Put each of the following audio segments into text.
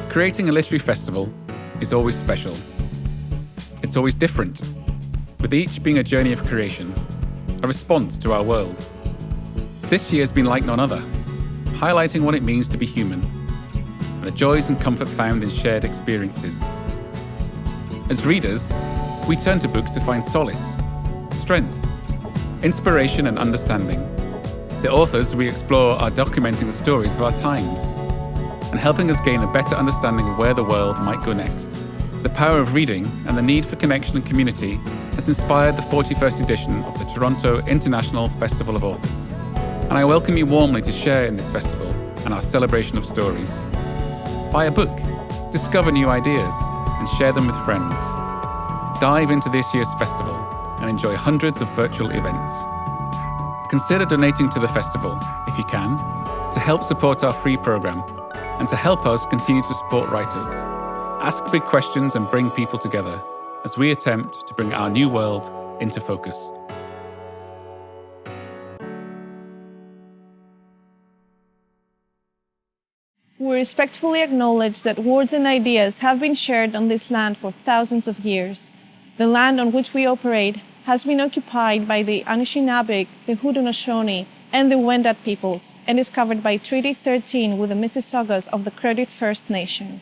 Creating a literary festival is always special. It's always different, with each being a journey of creation, a response to our world. This year has been like none other, highlighting what it means to be human, and the joys and comfort found in shared experiences. As readers, we turn to books to find solace, strength, inspiration and understanding. The authors we explore are documenting the stories of our times and helping us gain a better understanding of where the world might go next. The power of reading and the need for connection and community has inspired the 41st edition of the Toronto International Festival of Authors. And I welcome you warmly to share in this festival and our celebration of stories. Buy a book, discover new ideas, and share them with friends. Dive into this year's festival and enjoy hundreds of virtual events. Consider donating to the festival, if you can, to help support our free programme and to help us continue to support writers. Ask big questions and bring people together as we attempt to bring our new world into focus. We respectfully acknowledge that words and ideas have been shared on this land for thousands of years. The land on which we operate has been occupied by the Anishinaabe, the Haudenosaunee, and the Wendat peoples, and is covered by Treaty 13 with the Mississaugas of the Credit First Nation.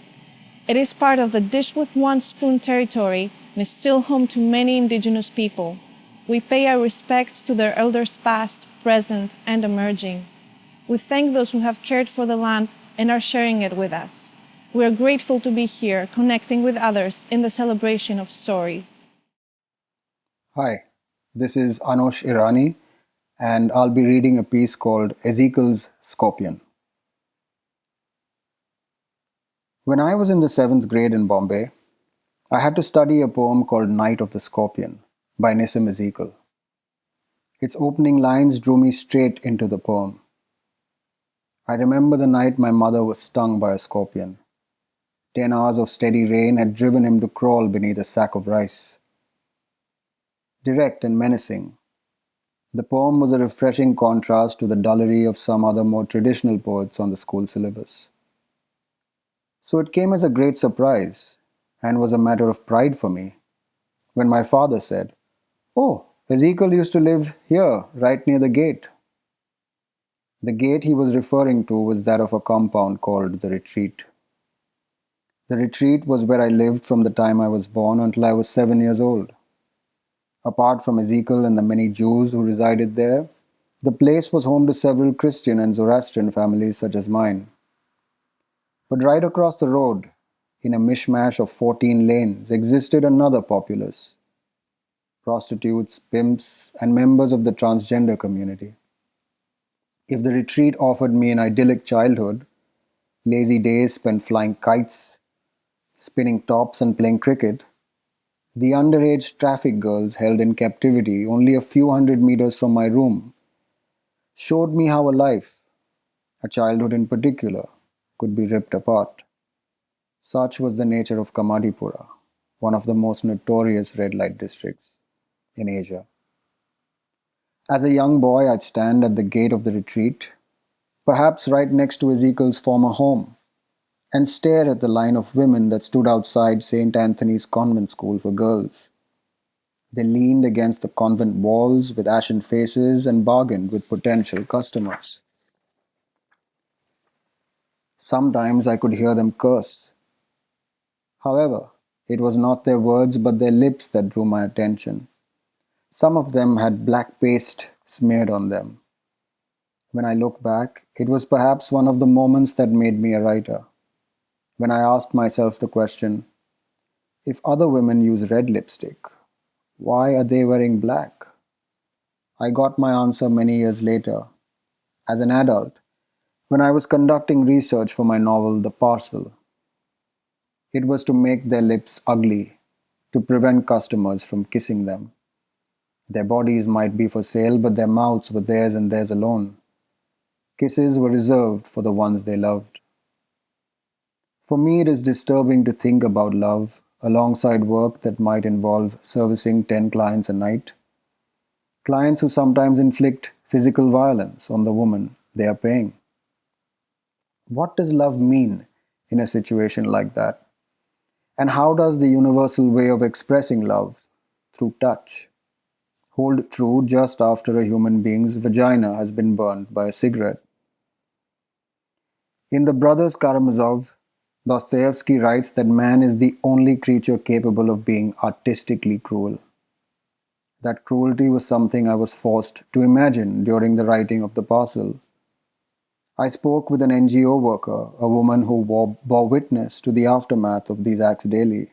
It is part of the Dish with One Spoon territory and is still home to many Indigenous people. We pay our respects to their elders past, present, and emerging. We thank those who have cared for the land and are sharing it with us. We are grateful to be here, connecting with others in the celebration of stories. Hi, this is Anosh Irani, and I'll be reading a piece called Ezekiel's Scorpion. When I was in the 7th grade in Bombay, I had to study a poem called Night of the Scorpion by Nissim Ezekiel. Its opening lines drew me straight into the poem. I remember the night my mother was stung by a scorpion. 10 hours of steady rain had driven him to crawl beneath a sack of rice. Direct and menacing, the poem was a refreshing contrast to the dullery of some other more traditional poets on the school syllabus. So it came as a great surprise, and was a matter of pride for me, when my father said, "Oh, Ezekiel used to live here, right near the gate." The gate he was referring to was that of a compound called The Retreat. The Retreat was where I lived from the time I was born until I was 7 years old. Apart from Ezekiel and the many Jews who resided there, the place was home to several Christian and Zoroastrian families such as mine. But right across the road, in a mishmash of 14 lanes, existed another populace: prostitutes, pimps, and members of the transgender community. If the Retreat offered me an idyllic childhood, lazy days spent flying kites, spinning tops and playing cricket, the underage traffic girls held in captivity only a few hundred meters from my room showed me how a life, a childhood in particular, could be ripped apart. Such was the nature of Kamadipura, one of the most notorious red light districts in Asia. As a young boy, I'd stand at the gate of the Retreat, perhaps right next to Ezekiel's former home, and stare at the line of women that stood outside St. Anthony's Convent School for girls. They leaned against the convent walls with ashen faces and bargained with potential customers. Sometimes I could hear them curse. However, it was not their words but their lips that drew my attention. Some of them had black paste smeared on them. When I look back, it was perhaps one of the moments that made me a writer. When I asked myself the question, if other women use red lipstick, why are they wearing black? I got my answer many years later, as an adult, when I was conducting research for my novel The Parcel. It was to make their lips ugly, to prevent customers from kissing them. Their bodies might be for sale, but their mouths were theirs and theirs alone. Kisses were reserved for the ones they loved. For me, it is disturbing to think about love alongside work that might involve servicing 10 clients a night. Clients who sometimes inflict physical violence on the woman they are paying. What does love mean in a situation like that? And how does the universal way of expressing love, through touch, hold true just after a human being's vagina has been burned by a cigarette? In The Brothers Karamazov, Dostoevsky writes that man is the only creature capable of being artistically cruel. That cruelty was something I was forced to imagine during the writing of The Parcel. I spoke with an NGO worker, a woman who bore witness to the aftermath of these acts daily.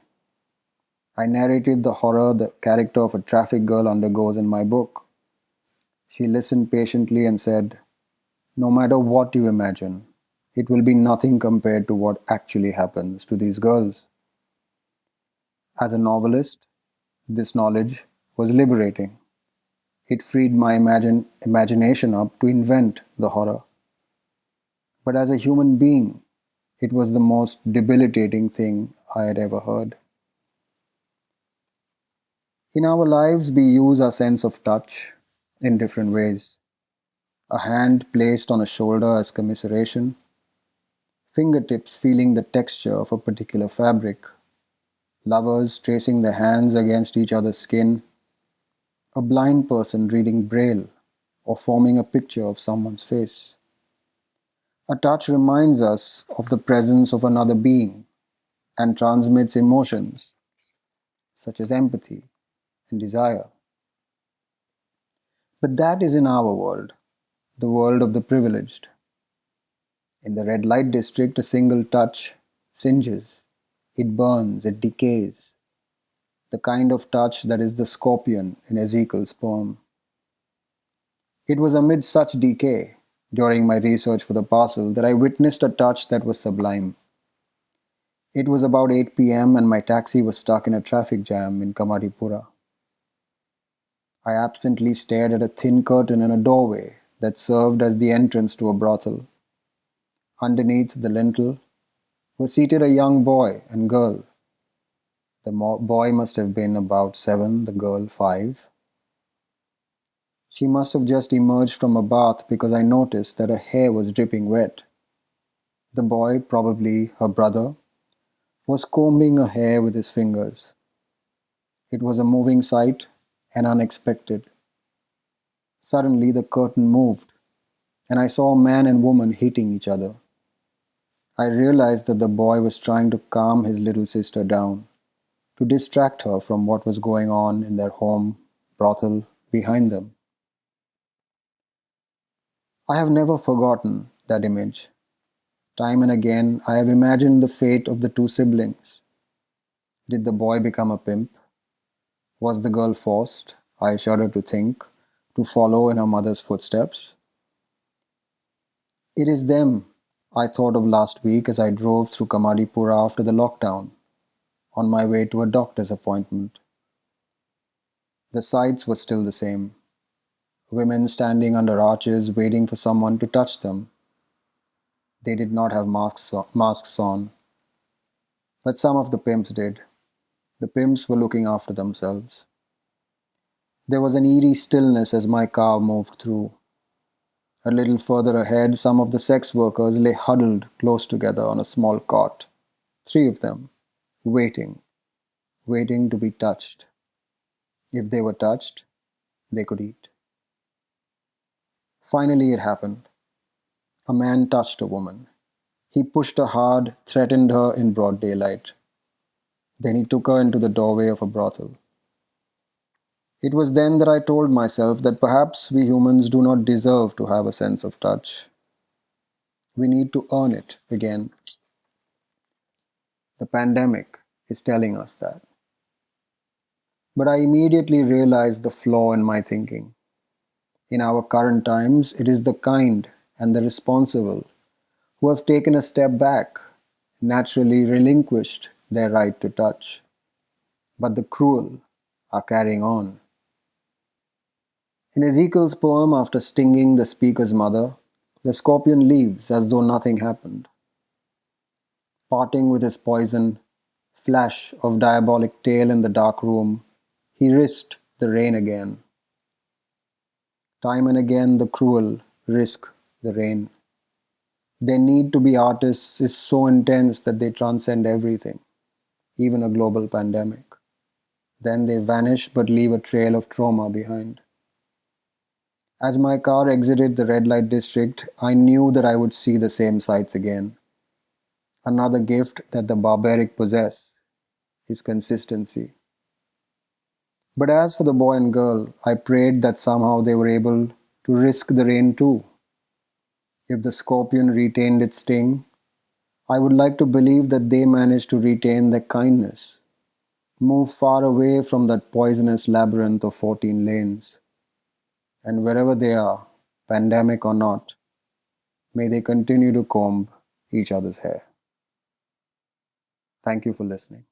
I narrated the horror the character of a traffic girl undergoes in my book. She listened patiently and said, "No matter what you imagine, it will be nothing compared to what actually happens to these girls." As a novelist, this knowledge was liberating. It freed my imagination up to invent the horror. But as a human being, it was the most debilitating thing I had ever heard. In our lives, we use our sense of touch in different ways. A hand placed on a shoulder as commiseration, fingertips feeling the texture of a particular fabric, lovers tracing their hands against each other's skin, a blind person reading braille or forming a picture of someone's face. A touch reminds us of the presence of another being and transmits emotions such as empathy and desire. But that is in our world, the world of the privileged. In the red light district, a single touch singes, it burns, it decays. The kind of touch that is the scorpion in Ezekiel's poem. It was amid such decay, during my research for the parcel, that I witnessed a touch that was sublime. It was about 8 p.m. and my taxi was stuck in a traffic jam in Kamadipura. I absently stared at a thin curtain in a doorway that served as the entrance to a brothel. Underneath the lintel was seated a young boy and girl. The boy must have been about 7, the girl 5. She must have just emerged from a bath because I noticed that her hair was dripping wet. The boy, probably her brother, was combing her hair with his fingers. It was a moving sight and unexpected. Suddenly the curtain moved, and I saw a man and woman hitting each other. I realized that the boy was trying to calm his little sister down, to distract her from what was going on in their home brothel behind them. I have never forgotten that image. Time and again, I have imagined the fate of the two siblings. Did the boy become a pimp? Was the girl forced, I shudder to think, to follow in her mother's footsteps? It is them I thought of last week as I drove through Kamadipura after the lockdown, on my way to a doctor's appointment. The sights were still the same. Women standing under arches waiting for someone to touch them. They did not have masks on, but some of the pimps did. The pimps were looking after themselves. There was an eerie stillness as my car moved through. A little further ahead, some of the sex workers lay huddled close together on a small cot. 3 of them, waiting to be touched. If they were touched, they could eat. Finally, it happened. A man touched a woman. He pushed her hard, threatened her in broad daylight. Then he took her into the doorway of a brothel. It was then that I told myself that perhaps we humans do not deserve to have a sense of touch. We need to earn it again. The pandemic is telling us that. But I immediately realized the flaw in my thinking. In our current times, it is the kind and the responsible who have taken a step back, naturally relinquished their right to touch. But the cruel are carrying on. In Ezekiel's poem, after stinging the speaker's mother, the scorpion leaves as though nothing happened. Parting with his poison, flash of diabolic tail in the dark room, he risked the rain again. Time and again the cruel risk the rain. Their need to be artists is so intense that they transcend everything, even a global pandemic. Then they vanish but leave a trail of trauma behind. As my car exited the red light district, I knew that I would see the same sights again. Another gift that the barbaric possess is consistency. But as for the boy and girl, I prayed that somehow they were able to risk the rain too. If the scorpion retained its sting, I would like to believe that they managed to retain their kindness, move far away from that poisonous labyrinth of 14 lanes. And wherever they are, pandemic or not, may they continue to comb each other's hair. Thank you for listening.